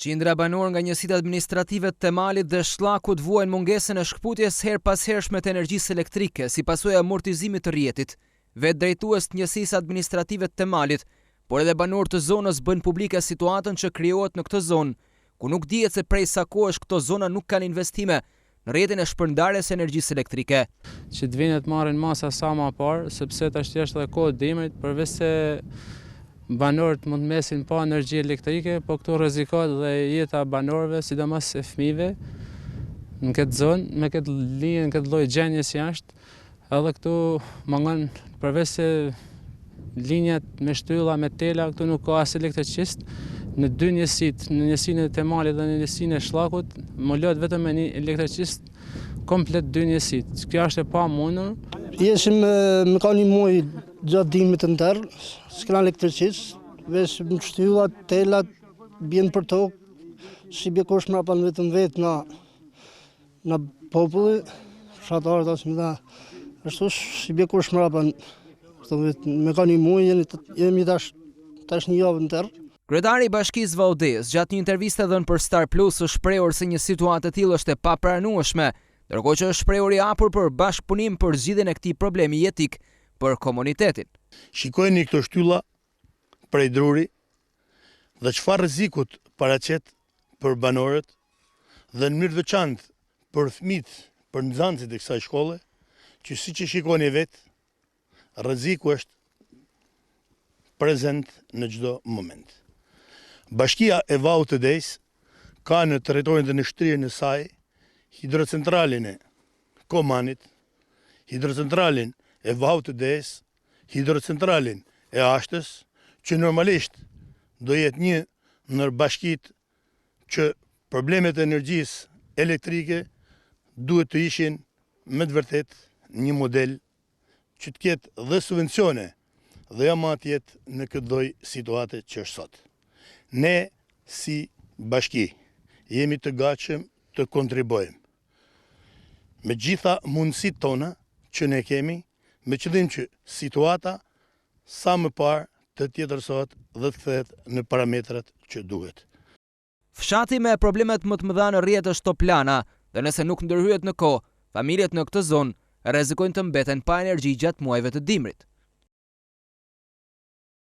Qindra banor nga njësitë administrative të Malit dhe Shllakut vuajnë mungesën e shkputjes her pas hershme të energjisë elektrike si pasojë e amortizimit të rrjetit. Vetë drejtues të njësisë administrative të Malit, por edhe banor të zonës bëjnë publike situatën që krijohet në këtë zonë, ku nuk dihet se prej sa kohësh këto zona nuk kanë investime në rrjetin e shpërndarjes së energjisë elektrike. Që të vinë të marrin masa sa më parë, sepse tash është edhe kohë dimrit, përveç se banorët mund të mesin pa energji elektrike, po këtu rrezikohet dhe jeta e banorëve, sidomos e fëmijëve në këtë zonë, me këtë linjë, në këtë lloj gjendjes jashtë, edhe këtu mungon përveç se linjat me shtylla, me tela, këtu nuk ka as elektricist. Në dy njësitë, në njësinë e Malit dhe në njësinë e Shllakut, më lët vetëm me një elektricist komplet dy njësitë. Kjo është e pamundur. Jeshim me ka një muaj gjatë dimrit të ndër, s'kena elektricist, veç në shtylla, telat bjen për tokë, si bje kush mrapa në vetëm vetë në populli, fshatarët asë më dha, ashtu si bje kush mrapa me ka një muaj, jemi tash një javë në tërë. Kryetari i Bashkisë Valdez, gjatë një interviste dhënë për Star Plus, është shprehur se një situatë e tillë është e papranueshme, ndërkohë që është shprehur i hapur për bashkëpunim për zgjidhjen e këtij problemi jetik për komunitetin. Shikojeni këto shtylla prej druri dhe çfarë rrezikut paraqet për banorët dhe në mënyrë të veçantë për fëmijët, për nxënësit e kësaj shkolle, që siç e shikoni vetë, rreziku është prezent në çdo moment. Bashkia e Vaut të Des ka në territorin dhe në shtrirën e saj hidrocentralin e Komanit, hidrocentralin e Vaut të Des, hidrocentralin e Ashtës, që normalisht do jetë një ndër bashkitë që problemet e energjisë elektrike duhet të ishin me të vërtet një model që të ketë dhe subvencione dhe jam atjet në këtë lloj situate që është sot. Ne si bashki jemi të gatshëm të kontribuojmë me gjitha mundësitë tona që ne kemi, me qëllim që situata sa më parë të tjetërsohet dhe të kthehet në parametrat që duhet. Fshati me problemet më të mëdha në rrjet është Toplana, dhe nëse nuk ndërhyet në kohë, familjet në këtë zonë rrezikojnë të mbeten pa energji gjatë muajve të dimrit.